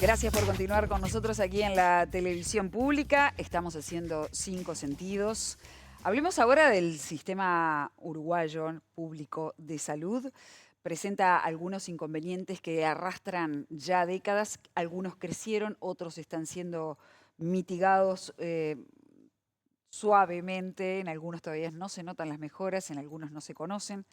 Gracias por continuar con nosotros aquí en la televisión pública. Estamos haciendo 5 sentidos. Hablemos ahora del sistema uruguayo público de salud. Presenta algunos inconvenientes que arrastran ya décadas. Algunos crecieron, otros están siendo mitigados suavemente. En algunos todavía no se notan las mejoras, en algunos no se conocen.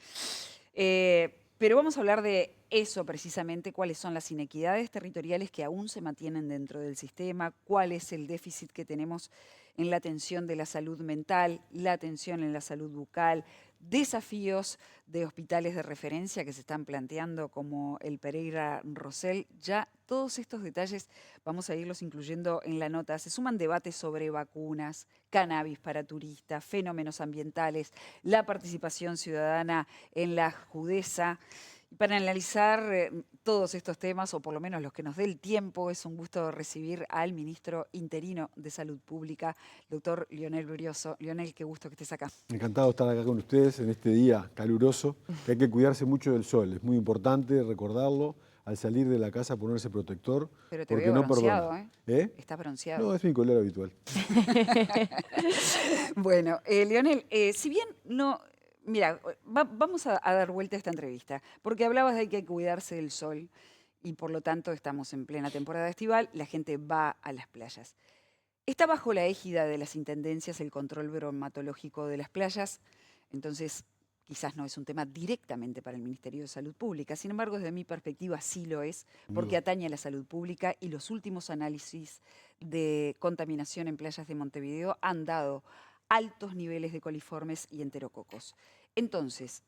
Pero vamos a hablar de eso precisamente, cuáles son las inequidades territoriales que aún se mantienen dentro del sistema, cuál es el déficit que tenemos en la atención de la salud mental, la atención en la salud bucal, desafíos de hospitales de referencia que se están planteando como el Pereira Rosell. Ya todos estos detalles vamos a irlos incluyendo en la nota. Se suman debates sobre vacunas, cannabis para turistas, fenómenos ambientales, la participación ciudadana en la Judeza. Para analizar todos estos temas, o por lo menos los que nos dé el tiempo, es un gusto recibir al ministro interino de Salud Pública, doctor Lionel Brioso. Lionel, qué gusto que estés acá. Encantado de estar acá con ustedes en este día caluroso, que hay que cuidarse mucho del sol. Es muy importante recordarlo, al salir de la casa ponerse protector, Pero te porque veo no bronceado, perdona. Estás bronceado. No, es mi color habitual. Bueno, Lionel, si bien no... Mira, vamos a dar vuelta a esta entrevista, porque hablabas de que hay que cuidarse del sol y por lo tanto estamos en plena temporada estival, la gente va a las playas. Está bajo la égida de las intendencias el control bromatológico de las playas, entonces quizás no es un tema directamente para el Ministerio de Salud Pública. Sin embargo, desde mi perspectiva sí lo es, porque atañe a la salud pública y los últimos análisis de contaminación en playas de Montevideo han dado altos niveles de coliformes y enterococos. Entonces,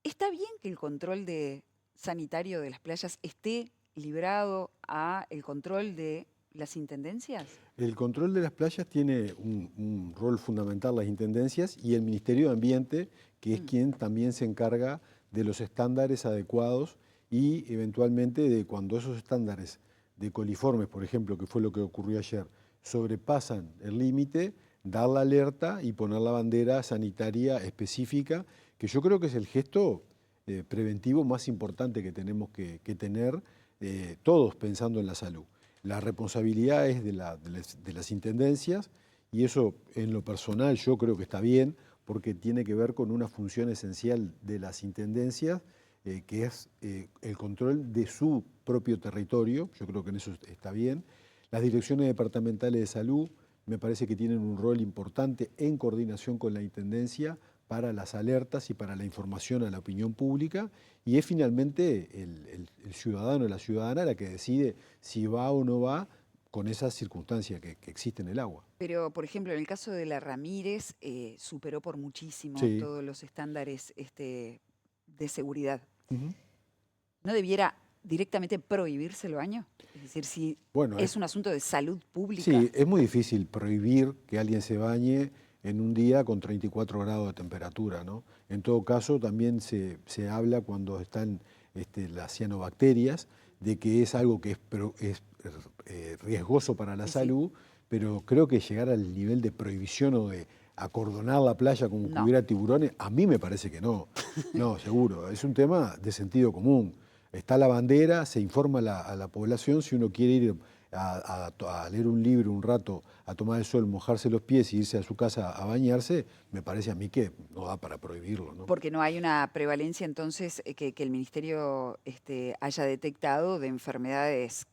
¿está bien que el control sanitario de las playas esté librado a el control de las intendencias? El control de las playas tiene un rol fundamental las intendencias y el Ministerio de Ambiente, que es quien también se encarga de los estándares adecuados y eventualmente de cuando esos estándares de coliformes, por ejemplo, que fue lo que ocurrió ayer, sobrepasan el límite, dar la alerta y poner la bandera sanitaria específica, que yo creo que es el gesto preventivo más importante que tenemos que tener todos pensando en la salud. La responsabilidad es de las intendencias y eso en lo personal yo creo que está bien porque tiene que ver con una función esencial de las intendencias que es el control de su propio territorio. Yo creo que en eso está bien. Las direcciones departamentales de salud me parece que tienen un rol importante en coordinación con la intendencia para las alertas y para la información a la opinión pública, y es finalmente el ciudadano o la ciudadana la que decide si va o no va con esa circunstancia que existe en el agua. Pero, por ejemplo, en el caso de la Ramírez, superó por muchísimo Sí. todos los estándares de seguridad. Uh-huh. ¿No debiera directamente prohibirse el baño? Es decir, si es un asunto de salud pública. Sí, es muy difícil prohibir que alguien se bañe en un día con 34 grados de temperatura, ¿no? En todo caso, también se habla cuando están las cianobacterias de que es algo que es riesgoso para la salud, pero creo que llegar al nivel de prohibición o de acordonar la playa como que hubiera tiburones, a mí me parece que no. No, seguro. Es un tema de sentido común. Está la bandera, se informa a la población si uno quiere ir a leer un libro un rato, a tomar el sol, mojarse los pies y irse a su casa a bañarse, me parece a mí que no da para prohibirlo, ¿no? Porque no hay una prevalencia entonces que el Ministerio haya detectado de enfermedades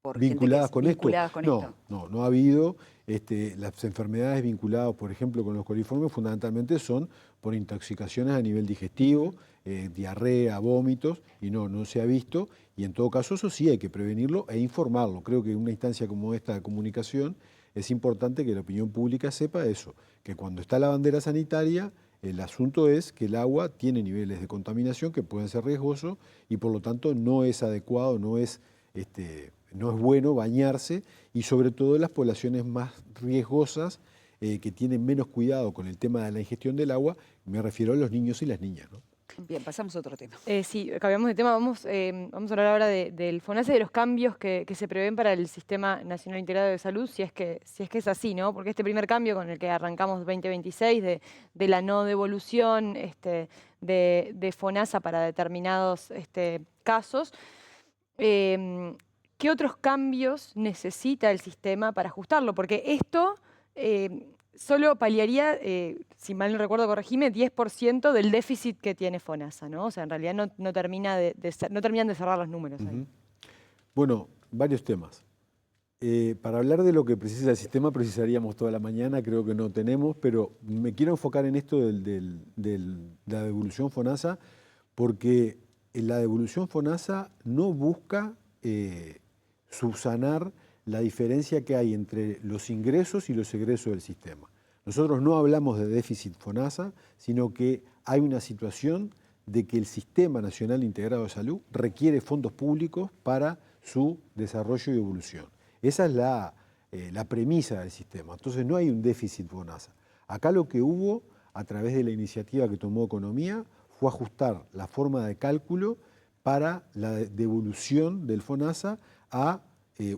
por vinculadas gente vinculadas con esto. No ha habido. Las enfermedades vinculadas, por ejemplo, con los coliformes, fundamentalmente son por intoxicaciones a nivel digestivo, diarrea, vómitos, y no se ha visto. Y en todo caso, eso sí hay que prevenirlo e informarlo. Creo que en una instancia como esta de comunicación es importante que la opinión pública sepa eso, que cuando está la bandera sanitaria, el asunto es que el agua tiene niveles de contaminación que pueden ser riesgosos y por lo tanto no es adecuado, no es bueno bañarse, y sobre todo en las poblaciones más riesgosas que tienen menos cuidado con el tema de la ingestión del agua, me refiero a los niños y las niñas, ¿no? Bien, pasamos a otro tema. Sí, cambiamos de tema. Vamos a hablar ahora del FONASA y de los cambios que se prevén para el Sistema Nacional Integrado de Salud, si es que es así, ¿no? Porque este primer cambio con el que arrancamos 2026, de la no devolución de FONASA para determinados casos, ¿qué otros cambios necesita el sistema para ajustarlo? Porque esto solo paliaría, si mal no recuerdo, corregime, 10% del déficit que tiene FONASA, ¿no? O sea, en realidad no terminan de cerrar los números ahí. Bueno, varios temas. Para hablar de lo que precisa el sistema precisaríamos toda la mañana, creo que no tenemos, pero me quiero enfocar en esto de la devolución FONASA, porque la devolución FONASA no busca subsanar la diferencia que hay entre los ingresos y los egresos del sistema. Nosotros no hablamos de déficit FONASA, sino que hay una situación de que el Sistema Nacional Integrado de Salud requiere fondos públicos para su desarrollo y evolución. Esa es la premisa del sistema. Entonces no hay un déficit FONASA. Acá lo que hubo, a través de la iniciativa que tomó Economía, fue ajustar la forma de cálculo para la devolución del FONASA a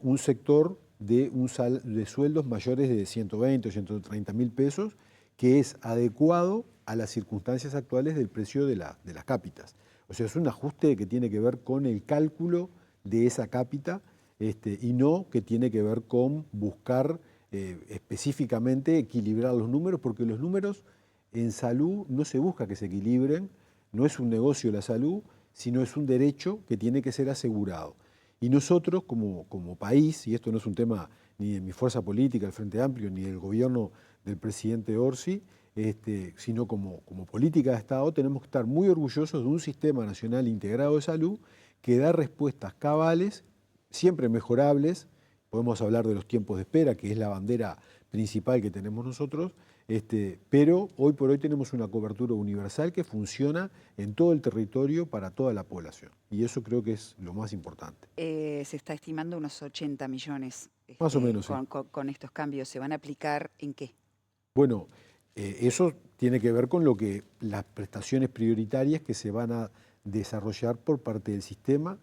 un sector de sueldos mayores de 120 o 130 mil pesos, que es adecuado a las circunstancias actuales del precio de las cápitas. O sea, es un ajuste que tiene que ver con el cálculo de esa cápita y no que tiene que ver con buscar específicamente equilibrar los números, porque los números en salud no se busca que se equilibren, no es un negocio la salud, sino es un derecho que tiene que ser asegurado. Y nosotros como país, y esto no es un tema ni de mi fuerza política, el Frente Amplio, ni del gobierno del presidente Orsi, sino como política de Estado, tenemos que estar muy orgullosos de un sistema nacional integrado de salud que da respuestas cabales, siempre mejorables. Podemos hablar de los tiempos de espera, que es la bandera principal que tenemos nosotros, pero hoy por hoy tenemos una cobertura universal que funciona en todo el territorio para toda la población. Y eso creo que es lo más importante. Se está estimando unos 80 millones Más o menos, sí. con estos cambios. ¿Se van a aplicar en qué? Bueno, eso tiene que ver con las prestaciones prioritarias que se van a desarrollar por parte del sistema.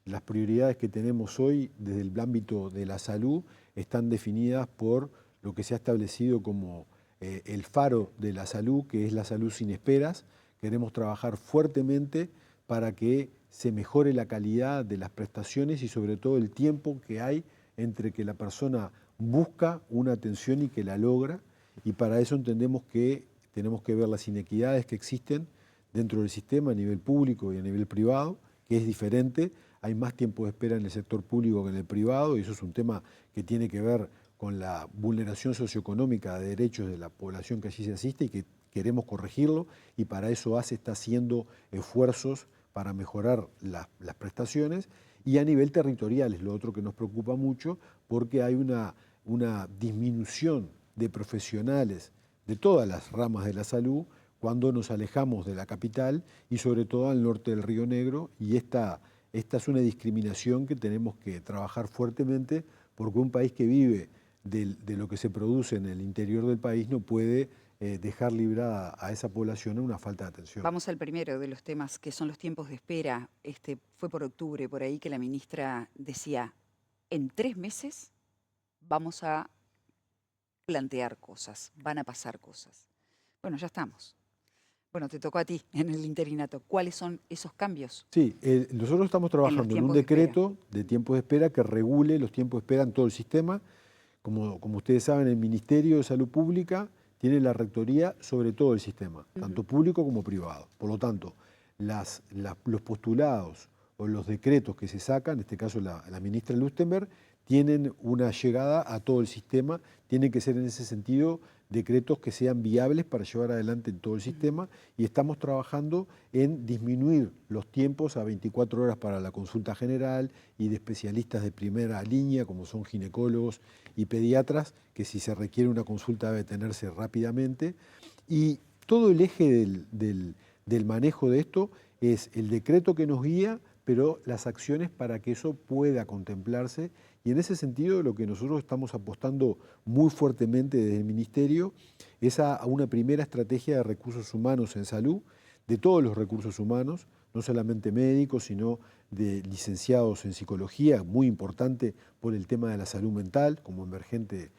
Las prioridades que tenemos hoy desde el ámbito de la salud están definidas por lo que se ha establecido como el faro de la salud, que es la salud sin esperas. Queremos trabajar fuertemente para que se mejore la calidad de las prestaciones y sobre todo el tiempo que hay entre que la persona busca una atención y que la logra. Y para eso entendemos que tenemos que ver las inequidades que existen dentro del sistema a nivel público y a nivel privado, que es diferente. Hay más tiempo de espera en el sector público que en el privado, y eso es un tema que tiene que ver con la vulneración socioeconómica de derechos de la población que allí se asiste y que queremos corregirlo, y para eso ACE está haciendo esfuerzos para mejorar las prestaciones. Y a nivel territorial es lo otro que nos preocupa mucho, porque hay una disminución de profesionales de todas las ramas de la salud cuando nos alejamos de la capital y sobre todo al norte del Río Negro, y esta es una discriminación que tenemos que trabajar fuertemente, porque un país que vive de lo que se produce en el interior del país no puede dejar librada a esa población una falta de atención. Vamos al primero de los temas, que son los tiempos de espera. Fue por octubre, por ahí, que la ministra decía, en 3 meses vamos a plantear cosas, van a pasar cosas. Bueno, ya estamos. Bueno, te tocó a ti en el interinato. ¿Cuáles son esos cambios? Sí, nosotros estamos trabajando en un decreto de tiempos de espera que regule los tiempos de espera en todo el sistema. Como ustedes saben, el Ministerio de Salud Pública tiene la rectoría sobre todo el sistema, tanto público como privado. Por lo tanto, los postulados o los decretos que se sacan, en este caso la ministra Lustenberg, tienen una llegada a todo el sistema, tienen que ser en ese sentido decretos que sean viables para llevar adelante en todo el sistema, y estamos trabajando en disminuir los tiempos a 24 horas para la consulta general y de especialistas de primera línea, como son ginecólogos y pediatras, que si se requiere una consulta debe tenerse rápidamente. Y todo el eje del manejo de esto es el decreto que nos guía, pero las acciones para que eso pueda contemplarse. Y en ese sentido lo que nosotros estamos apostando muy fuertemente desde el Ministerio es a una primera estrategia de recursos humanos en salud, de todos los recursos humanos, no solamente médicos, sino de licenciados en psicología, muy importante por el tema de la salud mental, como emergente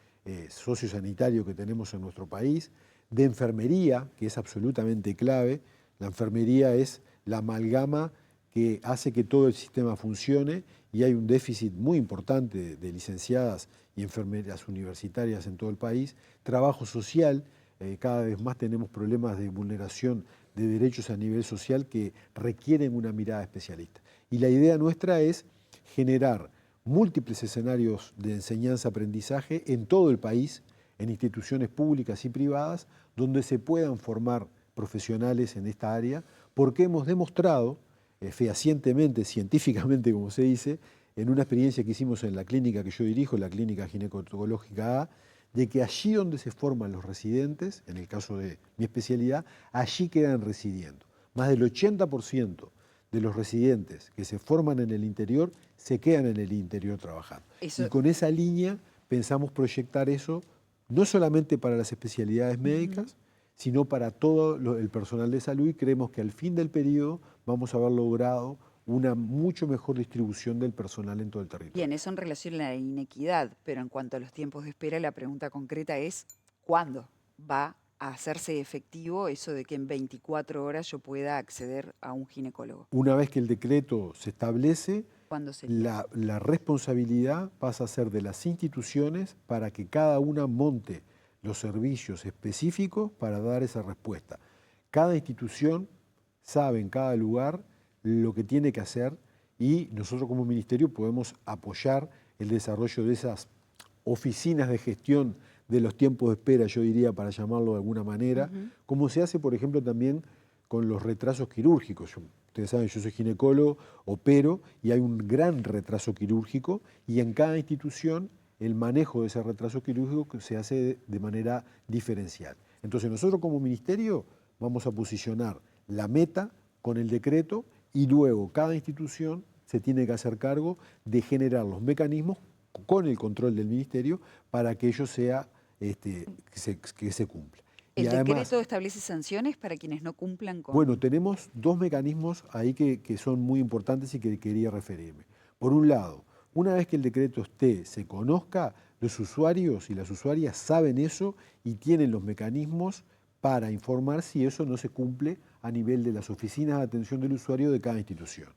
sociosanitario que tenemos en nuestro país, de enfermería, que es absolutamente clave. La enfermería es la amalgama que hace que todo el sistema funcione y hay un déficit muy importante de licenciadas y enfermeras universitarias en todo el país. Trabajo social, cada vez más tenemos problemas de vulneración de derechos a nivel social que requieren una mirada especialista. Y la idea nuestra es generar múltiples escenarios de enseñanza-aprendizaje en todo el país, en instituciones públicas y privadas, donde se puedan formar profesionales en esta área, porque hemos demostrado fehacientemente, científicamente, como se dice, en una experiencia que hicimos en la clínica que yo dirijo, la Clínica Ginecológica A, de que allí donde se forman los residentes, en el caso de mi especialidad, allí quedan residiendo. Más del 80% de los residentes que se forman en el interior se quedan en el interior trabajando. Y con esa línea pensamos proyectar eso no solamente para las especialidades médicas, sino para todo el personal de salud, y creemos que al fin del periodo vamos a haber logrado una mucho mejor distribución del personal en todo el territorio. Bien, eso en relación a la inequidad, pero en cuanto a los tiempos de espera, la pregunta concreta es ¿cuándo va a hacerse efectivo eso de que en 24 horas yo pueda acceder a un ginecólogo? Una vez que el decreto se establece, ¿Cuándo sería? la responsabilidad pasa a ser de las instituciones para que cada una monte los servicios específicos para dar esa respuesta. Cada institución sabe en cada lugar lo que tiene que hacer y nosotros como ministerio podemos apoyar el desarrollo de esas oficinas de gestión de los tiempos de espera, yo diría, para llamarlo de alguna manera, como se hace, por ejemplo, también con los retrasos quirúrgicos. Ustedes saben, yo soy ginecólogo, opero y hay un gran retraso quirúrgico y en cada institución el manejo de ese retraso quirúrgico se hace de manera diferencial. Entonces nosotros como ministerio vamos a posicionar la meta con el decreto y luego cada institución se tiene que hacer cargo de generar los mecanismos con el control del ministerio para que ello sea, que se cumpla. ¿El Y además, decreto establece sanciones para quienes no cumplan con...? bueno, tenemos dos mecanismos ahí que son muy importantes y que quería referirme. Por un lado, una vez que el decreto se conozca, los usuarios y las usuarias saben eso y tienen los mecanismos para informar si eso no se cumple a nivel de las oficinas de atención del usuario de cada institución.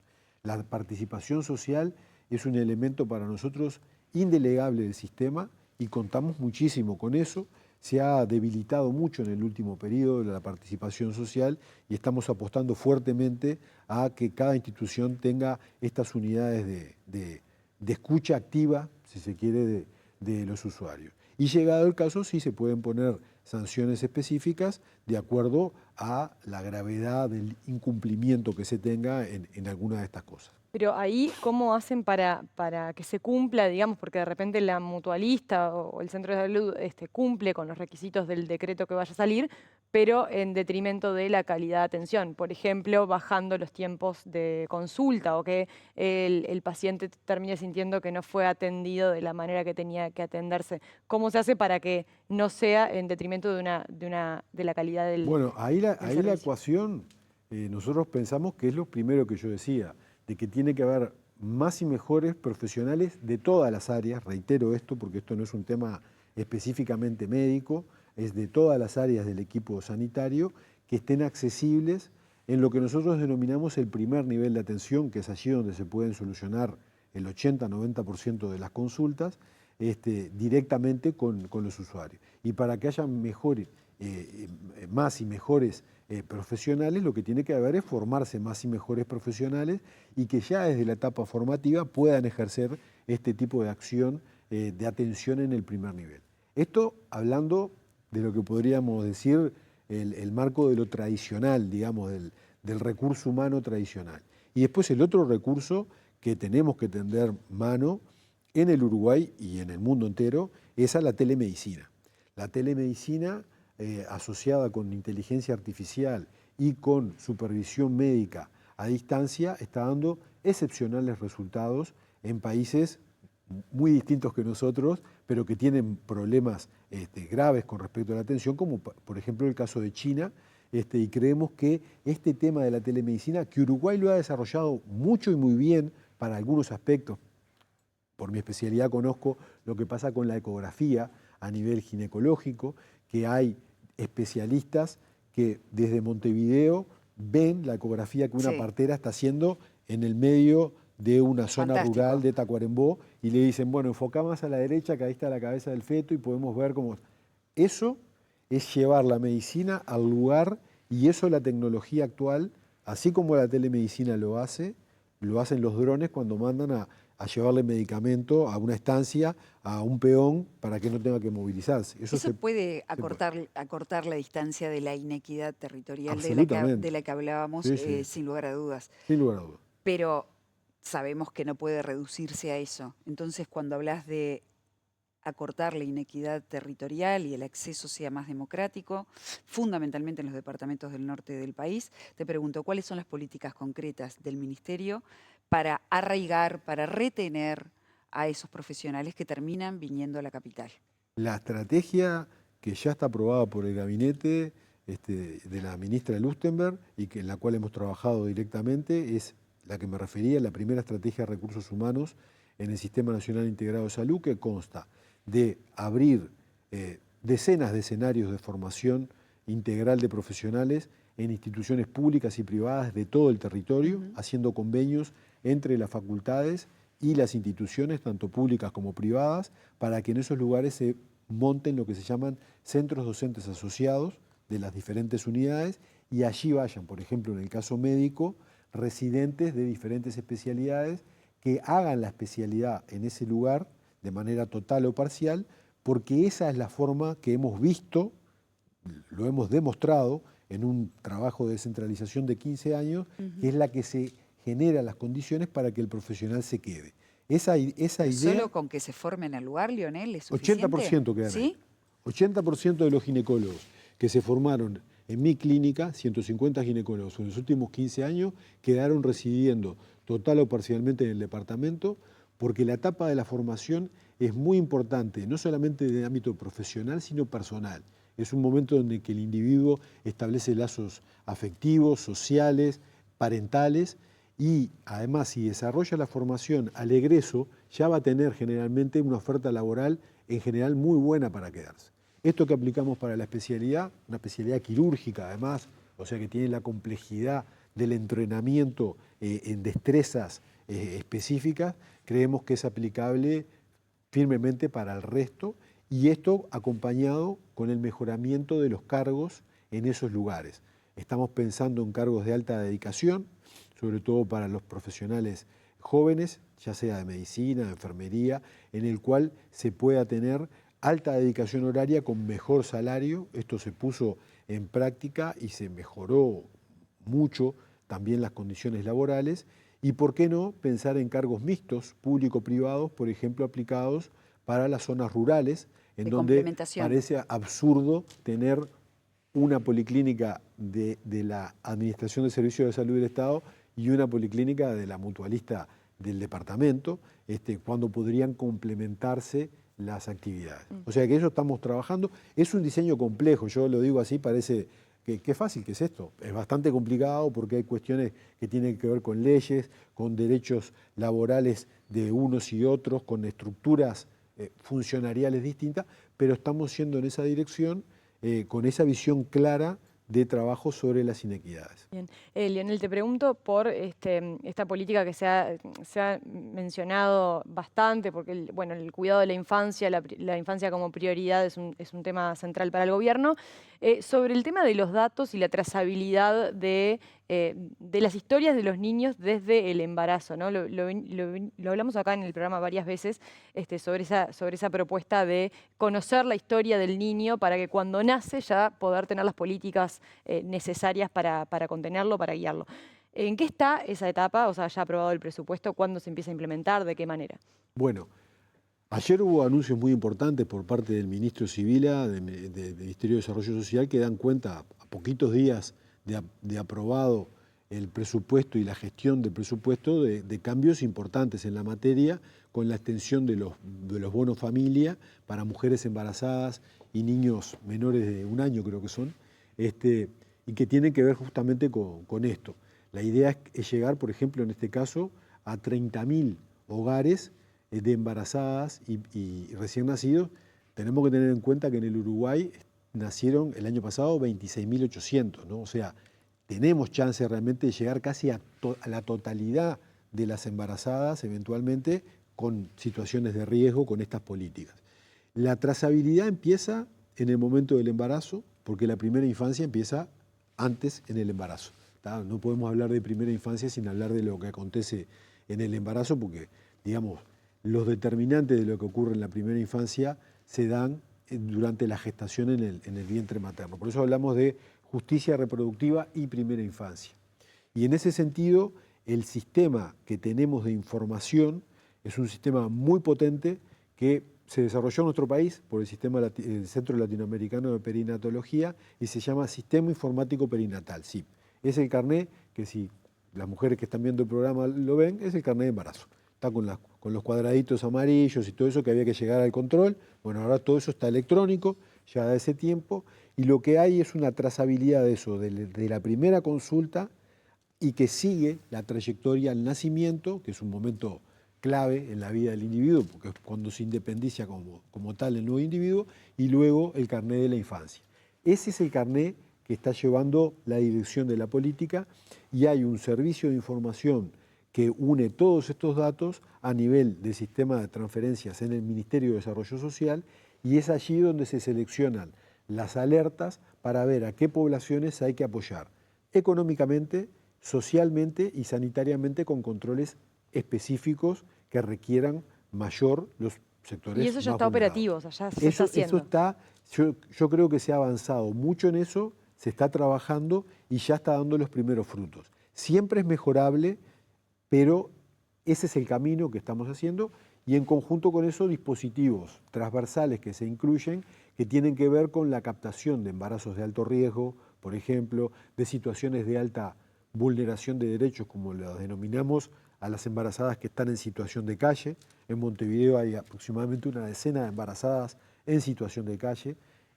La participación social es un elemento para nosotros indelegable del sistema y contamos muchísimo con eso. Se ha debilitado mucho en el último periodo la participación social y estamos apostando fuertemente a que cada institución tenga estas unidades de escucha activa, si se quiere, de los usuarios. Y llegado el caso, sí se pueden poner sanciones específicas de acuerdo a la gravedad del incumplimiento que se tenga en alguna de estas cosas. Pero ahí, ¿cómo hacen para que se cumpla, digamos, porque de repente la mutualista o el centro de salud cumple con los requisitos del decreto que vaya a salir, pero en detrimento de la calidad de atención? Por ejemplo, bajando los tiempos de consulta o que el paciente termine sintiendo que no fue atendido de la manera que tenía que atenderse. ¿Cómo se hace para que no sea en detrimento de la calidad del Bueno, ahí la servicio? ecuación, nosotros pensamos que es lo primero que yo decía, de que tiene que haber más y mejores profesionales de todas las áreas, reitero esto porque esto no es un tema específicamente médico, es de todas las áreas del equipo sanitario, que estén accesibles en lo que nosotros denominamos el primer nivel de atención, que es allí donde se pueden solucionar el 80-90% de las consultas, directamente con los usuarios. Y para que haya más y mejores profesionales, lo que tiene que haber es formarse más y mejores profesionales y que ya desde la etapa formativa puedan ejercer este tipo de acción de atención en el primer nivel. Esto hablando de lo que podríamos decir el marco de lo tradicional, digamos, del recurso humano tradicional. Y después el otro recurso que tenemos que tender mano en el Uruguay y en el mundo entero es a la telemedicina. La telemedicina asociada con inteligencia artificial y con supervisión médica a distancia está dando excepcionales resultados en países muy distintos que nosotros, pero que tienen problemas graves con respecto a la atención, como por ejemplo el caso de China, y creemos que este tema de la telemedicina, que Uruguay lo ha desarrollado mucho y muy bien para algunos aspectos. Por mi especialidad conozco lo que pasa con la ecografía a nivel ginecológico, que hay especialistas que desde Montevideo ven la ecografía que una partera está haciendo en el medio de una zona Fantástico. rural de Tacuarembó y le dicen, bueno, enfocá más a la derecha, que ahí está la cabeza del feto y podemos ver cómo... Eso es llevar la medicina al lugar, y eso la tecnología actual, así como la telemedicina lo hacen los drones cuando mandan a llevarle medicamento a una estancia, a un peón, para que no tenga que movilizarse. Eso se puede puede. acortar la distancia de la inequidad territorial de Absolutamente. la que hablábamos, Sí, sí, sin lugar a dudas. sin lugar a dudas. Pero sabemos que no puede reducirse a eso. Entonces, cuando hablas de acortar la inequidad territorial y el acceso sea más democrático, fundamentalmente en los departamentos del norte del país, te pregunto, ¿cuáles son las políticas concretas del Ministerio para arraigar, para retener a esos profesionales que terminan viniendo a la capital? La estrategia que ya está aprobada por el gabinete de la ministra Lustenberg y en la cual hemos trabajado directamente es la que me refería, la primera estrategia de recursos humanos en el Sistema Nacional Integrado de Salud, que consta de abrir decenas de escenarios de formación integral de profesionales en instituciones públicas y privadas de todo el territorio, haciendo convenios entre las facultades y las instituciones, tanto públicas como privadas, para que en esos lugares se monten lo que se llaman centros docentes asociados de las diferentes unidades, y allí vayan, por ejemplo, en el caso médico, residentes de diferentes especialidades que hagan la especialidad en ese lugar de manera total o parcial, porque esa es la forma que hemos visto, lo hemos demostrado en un trabajo de descentralización de 15 años, que es la que se genera las condiciones para que el profesional se quede. Esa idea... ¿Solo con que se formen al lugar, Leonel, es suficiente? 80% quedan ahí. ¿Sí? 80% de los ginecólogos que se formaron en mi clínica, 150 ginecólogos en los últimos 15 años, quedaron residiendo total o parcialmente en el departamento, porque la etapa de la formación es muy importante, no solamente en el ámbito profesional, sino personal. Es un momento en el que el individuo establece lazos afectivos, sociales, parentales, y además, si desarrolla la formación al egreso, ya va a tener generalmente una oferta laboral en general muy buena para quedarse. Esto que aplicamos para la especialidad, una especialidad quirúrgica además, o sea que tiene la complejidad del entrenamiento en destrezas específicas, creemos que es aplicable firmemente para el resto, y esto acompañado con el mejoramiento de los cargos en esos lugares. Estamos pensando en cargos de alta dedicación, sobre todo para los profesionales jóvenes, ya sea de medicina, de enfermería, en el cual se pueda tener alta dedicación horaria con mejor salario. Esto se puso en práctica y se mejoró mucho también las condiciones laborales. Y por qué no pensar en cargos mixtos, público-privados, por ejemplo, aplicados para las zonas rurales, en donde parece absurdo tener una policlínica de la Administración de Servicios de Salud del Estado y una policlínica de la mutualista del departamento, cuando podrían complementarse las actividades. O sea que eso estamos trabajando. Es un diseño complejo, yo lo digo así, parece que qué fácil que es esto. Es bastante complicado porque hay cuestiones que tienen que ver con leyes, con derechos laborales de unos y otros, con estructuras funcionariales distintas, pero estamos yendo en esa dirección con esa visión clara de trabajo sobre las inequidades. Bien. Leonel, te pregunto por esta política que se ha mencionado bastante, porque el cuidado de la infancia, la infancia como prioridad es un tema central para el gobierno. Sobre el tema de los datos y la trazabilidad de las historias de los niños desde el embarazo, ¿no? Lo hablamos acá en el programa varias veces, sobre esa propuesta de conocer la historia del niño para que cuando nace ya poder tener las políticas necesarias para contenerlo, para guiarlo. ¿En qué está esa etapa? O sea, ¿ya ha aprobado el presupuesto? ¿Cuándo se empieza a implementar? ¿De qué manera? Bueno, ayer hubo anuncios muy importantes por parte del ministro Sibila, del Ministerio de Desarrollo Social, que dan cuenta, a poquitos días de aprobado el presupuesto y la gestión del presupuesto, de cambios importantes en la materia, con la extensión de los bonos familia para mujeres embarazadas y niños menores de 1 año, creo que son, y que tienen que ver justamente con esto. La idea es llegar, por ejemplo, en este caso, a 30.000 hogares de embarazadas y recién nacidos. Tenemos que tener en cuenta que en el Uruguay nacieron el año pasado 26.800, ¿no? O sea, tenemos chance realmente de llegar casi a la totalidad de las embarazadas, eventualmente, con situaciones de riesgo, con estas políticas. La trazabilidad empieza en el momento del embarazo, porque la primera infancia empieza antes en el embarazo. ¿Tá? No podemos hablar de primera infancia sin hablar de lo que acontece en el embarazo, porque, digamos, los determinantes de lo que ocurre en la primera infancia se dan durante la gestación en el vientre materno. Por eso hablamos de justicia reproductiva y primera infancia. Y en ese sentido, el sistema que tenemos de información es un sistema muy potente que se desarrolló en nuestro país por el Centro Latinoamericano de Perinatología y se llama Sistema Informático Perinatal, SIP. Es el carné que, si las mujeres que están viendo el programa lo ven, es el carné de embarazo. Está con los cuadraditos amarillos y todo eso que había que llegar al control. Bueno, ahora todo eso está electrónico, ya da ese tiempo, y lo que hay es una trazabilidad de eso, de la primera consulta, y que sigue la trayectoria al nacimiento, que es un momento clave en la vida del individuo, porque es cuando se independiza como tal el nuevo individuo, y luego el carné de la infancia. Ese es el carné que está llevando la dirección de la política, y hay un servicio de información que une todos estos datos a nivel de sistema de transferencias en el Ministerio de Desarrollo Social, y es allí donde se seleccionan las alertas para ver a qué poblaciones hay que apoyar económicamente, socialmente y sanitariamente, con controles específicos que requieran mayor los sectores. Y eso ya más está vulnerados. operativo, o sea, ya se está haciendo. Eso está, yo creo que se ha avanzado mucho en eso, se está trabajando y ya está dando los primeros frutos. Siempre es mejorable, pero ese es el camino que estamos haciendo, y en conjunto con eso dispositivos transversales que se incluyen, que tienen que ver con la captación de embarazos de alto riesgo, por ejemplo, de situaciones de alta vulneración de derechos, como lo denominamos a las embarazadas que están en situación de calle. En Montevideo hay aproximadamente una decena de embarazadas en situación de calle.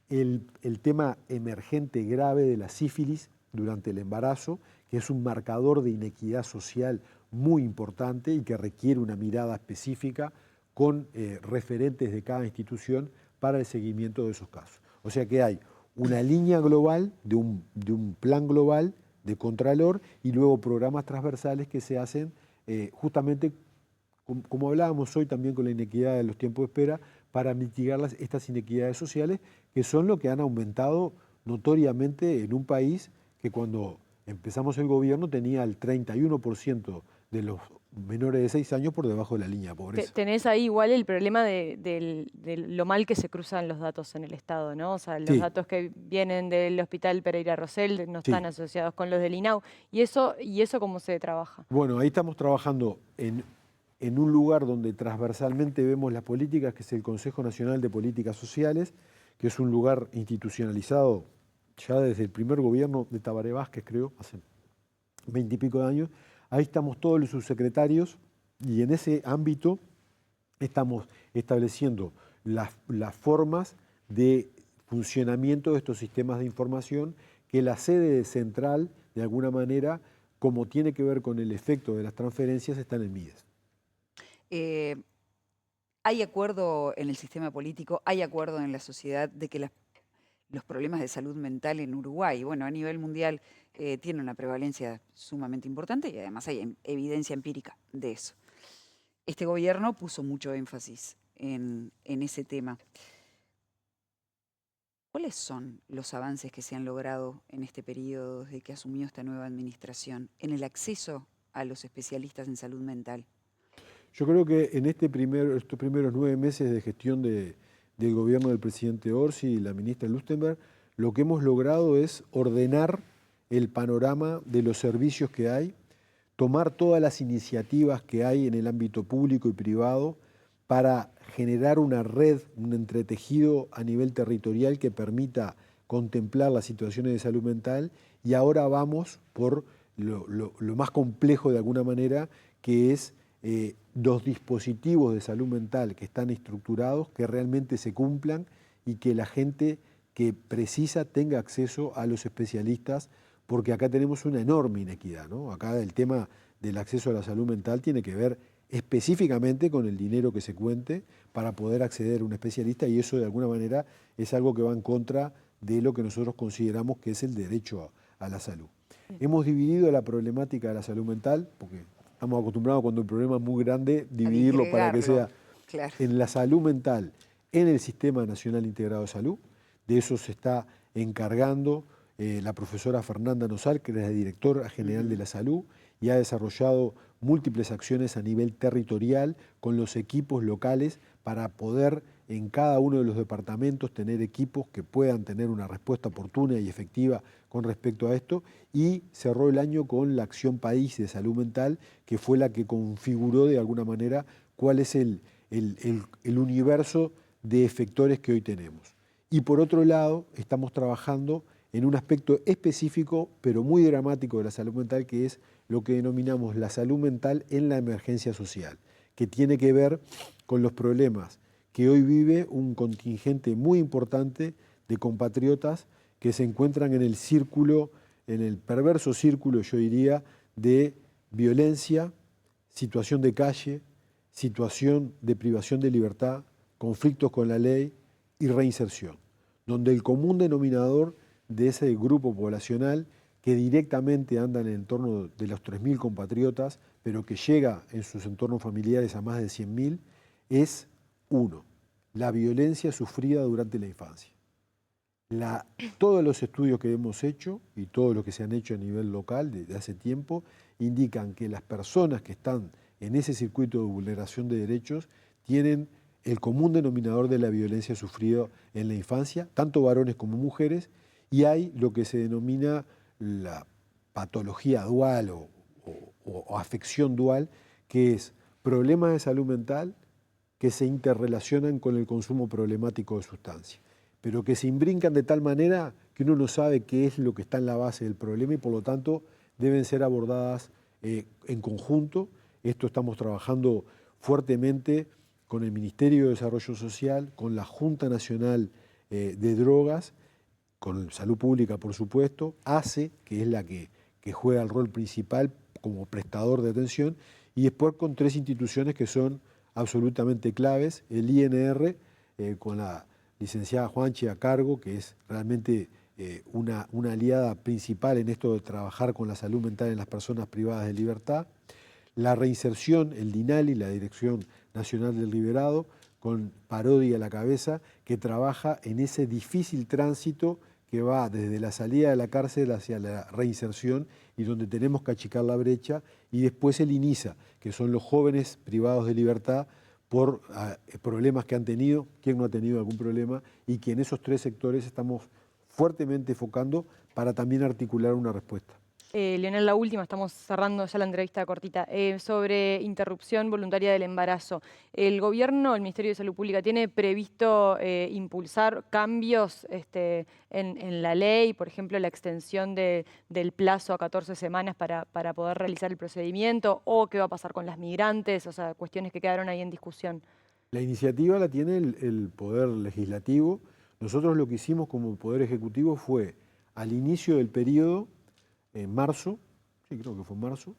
El tema emergente grave de la sífilis durante el embarazo, que es un marcador de inequidad social muy importante y que requiere una mirada específica con referentes de cada institución para el seguimiento de esos casos. O sea que hay una línea global, de un plan global de Contralor, y luego programas transversales que se hacen justamente, como hablábamos hoy también con la inequidad de los tiempos de espera, para mitigar estas inequidades sociales, que son lo que han aumentado notoriamente en un país que cuando empezamos el gobierno tenía el 31% de los menores de 6 años por debajo de la línea de pobreza. Tenés ahí igual el problema de lo mal que se cruzan los datos en el Estado, ¿no? O sea, los Sí. datos que vienen del Hospital Pereira Rosell no Sí. están asociados con los del INAU. ¿Y eso cómo se trabaja? Bueno, ahí estamos trabajando en un lugar donde transversalmente vemos las políticas, que es el Consejo Nacional de Políticas Sociales, que es un lugar institucionalizado ya desde el primer gobierno de Tabaré Vázquez, creo, hace 20 y pico de años. Ahí estamos todos los subsecretarios, y en ese ámbito estamos estableciendo las formas de funcionamiento de estos sistemas de información, que la sede central, de alguna manera, como tiene que ver con el efecto de las transferencias, está en el MIDES. ¿Hay acuerdo en el sistema político, hay acuerdo en la sociedad de que los problemas de salud mental en Uruguay, bueno, a nivel mundial, tienen una prevalencia sumamente importante, y además hay evidencia empírica de eso? Este gobierno puso mucho énfasis en ese tema. ¿Cuáles son los avances que se han logrado en este periodo desde que asumió esta nueva administración en el acceso a los especialistas en salud mental? Yo creo que en estos primeros 9 meses de gestión del gobierno del presidente Orsi y la ministra Lustenberg, lo que hemos logrado es ordenar el panorama de los servicios que hay, tomar todas las iniciativas que hay en el ámbito público y privado para generar una red, un entretejido a nivel territorial que permita contemplar las situaciones de salud mental, y ahora vamos por lo más complejo de alguna manera, que es los dispositivos de salud mental que están estructurados, que realmente se cumplan y que la gente que precisa tenga acceso a los especialistas, porque acá tenemos una enorme inequidad, ¿no? Acá el tema del acceso a la salud mental tiene que ver específicamente con el dinero que se cuente para poder acceder a un especialista, y eso de alguna manera es algo que va en contra de lo que nosotros consideramos que es el derecho a la salud. Hemos dividido la problemática de la salud mental, porque estamos acostumbrados cuando el problema es muy grande, dividirlo para que sea Claro. en la salud mental, en el Sistema Nacional Integrado de Salud. De eso se está encargando la profesora Fernanda Nosal, que es la directora general de la salud, y ha desarrollado múltiples acciones a nivel territorial con los equipos locales para poder en cada uno de los departamentos tener equipos que puedan tener una respuesta oportuna y efectiva con respecto a esto, y cerró el año con la Acción País de Salud Mental, que fue la que configuró de alguna manera cuál es el universo de efectores que hoy tenemos. Y por otro lado, estamos trabajando en un aspecto específico, pero muy dramático de la salud mental, que es lo que denominamos la salud mental en la emergencia social, que tiene que ver con los problemas que hoy vive un contingente muy importante de compatriotas que se encuentran en el círculo, en el perverso círculo, yo diría, de violencia, situación de calle, situación de privación de libertad, conflictos con la ley y reinserción, donde el común denominador de ese grupo poblacional que directamente anda en el entorno de los 3.000 compatriotas, pero que llega en sus entornos familiares a más de 100.000, es uno, la violencia sufrida durante la infancia. Todos los estudios que hemos hecho y todos los que se han hecho a nivel local desde hace tiempo indican que las personas que están en ese circuito de vulneración de derechos tienen el común denominador de la violencia sufrida en la infancia, tanto varones como mujeres, y hay lo que se denomina la patología dual o afección dual, que es problemas de salud mental que se interrelacionan con el consumo problemático de sustancias, pero que se imbrincan de tal manera que uno no sabe qué es lo que está en la base del problema y por lo tanto deben ser abordadas en conjunto. Esto estamos trabajando fuertemente con el Ministerio de Desarrollo Social, con la Junta Nacional de Drogas, con Salud Pública, por supuesto, ACE, que es la que juega el rol principal como prestador de atención, y después con 3 instituciones que son absolutamente claves, el INR, con la licenciada Juanchi a cargo, que es realmente una aliada principal en esto de trabajar con la salud mental en las personas privadas de libertad, la reinserción, el DINALI, la Dirección Nacional del Liberado, con Parodi a la cabeza, que trabaja en ese difícil tránsito que va desde la salida de la cárcel hacia la reinserción y donde tenemos que achicar la brecha, y después el INISA, que son los jóvenes privados de libertad por problemas que han tenido, quién no ha tenido algún problema, y que en esos 3 sectores estamos fuertemente enfocando para también articular una respuesta. Leonel, la última, estamos cerrando ya la entrevista cortita, sobre interrupción voluntaria del embarazo. ¿El gobierno, el Ministerio de Salud Pública, tiene previsto impulsar cambios en la ley, por ejemplo, la extensión del plazo a 14 semanas para poder realizar el procedimiento? ¿O qué va a pasar con las migrantes? O sea, cuestiones que quedaron ahí en discusión. La iniciativa la tiene el Poder Legislativo. Nosotros lo que hicimos como Poder Ejecutivo fue, al inicio del periodo, en marzo, sí, creo que fue en marzo,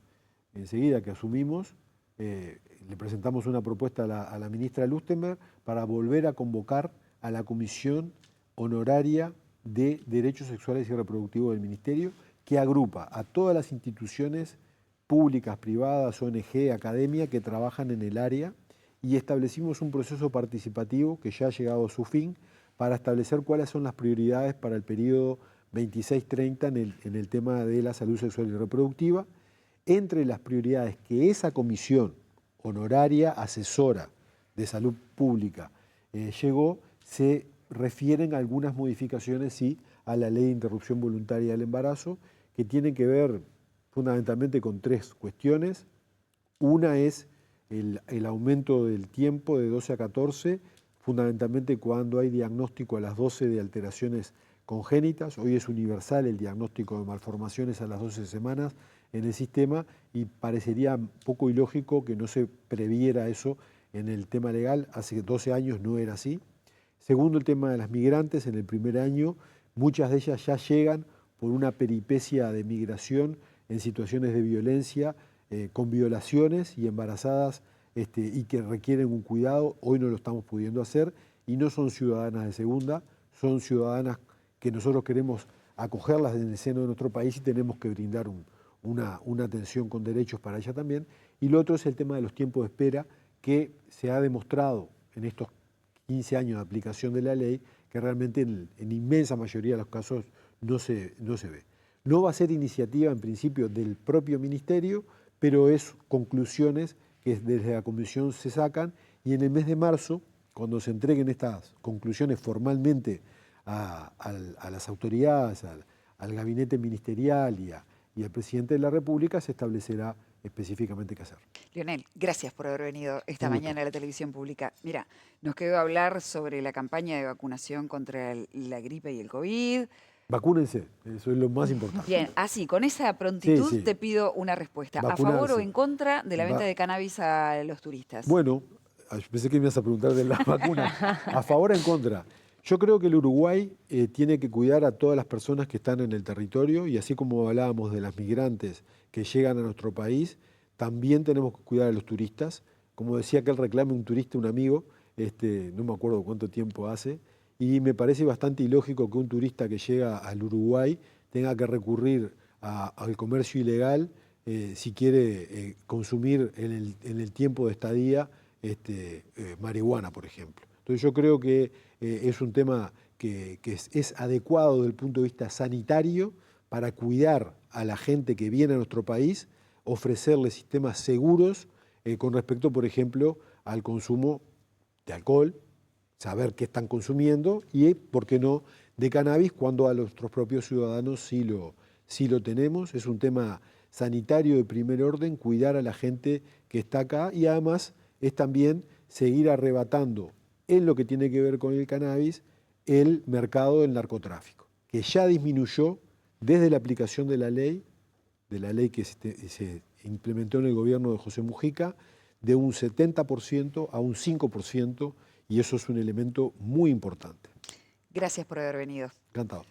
enseguida que asumimos, le presentamos una propuesta a la ministra Lustenberg para volver a convocar a la Comisión Honoraria de Derechos Sexuales y Reproductivos del Ministerio, que agrupa a todas las instituciones públicas, privadas, ONG, academia, que trabajan en el área, y establecimos un proceso participativo que ya ha llegado a su fin para establecer cuáles son las prioridades para el periodo 26-30 en el tema de la salud sexual y reproductiva. Entre las prioridades que esa comisión honoraria asesora de salud pública llegó, se refieren a algunas modificaciones, sí, a la ley de interrupción voluntaria del embarazo, que tienen que ver fundamentalmente con 3 cuestiones. Una es el aumento del tiempo de 12 a 14, fundamentalmente cuando hay diagnóstico a las 12 de alteraciones congénitas. Hoy es universal el diagnóstico de malformaciones a las 12 semanas en el sistema y parecería poco ilógico que no se previera eso en el tema legal. Hace 12 años no era así. Segundo, el tema de las migrantes. En el primer año, muchas de ellas ya llegan por una peripecia de migración en situaciones de violencia, con violaciones y embarazadas y que requieren un cuidado. Hoy no lo estamos pudiendo hacer y no son ciudadanas de segunda, son ciudadanas que nosotros queremos acogerlas en el seno de nuestro país y tenemos que brindar una atención con derechos para ella también. Y lo otro es el tema de los tiempos de espera, que se ha demostrado en estos 15 años de aplicación de la ley que realmente en inmensa mayoría de los casos no se ve. No va a ser iniciativa en principio del propio ministerio, pero es conclusiones que desde la comisión se sacan, y en el mes de marzo, cuando se entreguen estas conclusiones formalmente a las autoridades, al gabinete ministerial y al presidente de la República, se establecerá específicamente qué hacer. Lionel, gracias por haber venido esta Un gusto. mañana a la televisión pública. Mira, nos quedó hablar sobre la campaña de vacunación contra la gripe y el COVID. Vacúnense, eso es lo más importante. Bien, así, con esa prontitud Sí. te pido una respuesta. ¿A favor o Vacunarse. en contra de la venta de cannabis a los turistas? Bueno, pensé que me ibas a preguntar de la vacuna. ¿A favor o en contra? Yo creo que el Uruguay tiene que cuidar a todas las personas que están en el territorio, y así como hablábamos de las migrantes que llegan a nuestro país, también tenemos que cuidar a los turistas. Como decía que él reclame un turista, un amigo, no me acuerdo cuánto tiempo hace, y me parece bastante ilógico que un turista que llega al Uruguay tenga que recurrir al comercio ilegal si quiere consumir en el tiempo de estadía marihuana, por ejemplo. Entonces yo creo que es un tema que es adecuado desde el punto de vista sanitario para cuidar a la gente que viene a nuestro país, ofrecerle sistemas seguros con respecto, por ejemplo, al consumo de alcohol, saber qué están consumiendo y, por qué no, de cannabis, cuando a nuestros propios ciudadanos sí lo tenemos. Es un tema sanitario de primer orden, cuidar a la gente que está acá, y además es también seguir arrebatando, en lo que tiene que ver con el cannabis, el mercado del narcotráfico, que ya disminuyó desde la aplicación de la ley que se implementó en el gobierno de José Mujica, de un 70% a un 5%, y eso es un elemento muy importante. Gracias por haber venido. Encantado.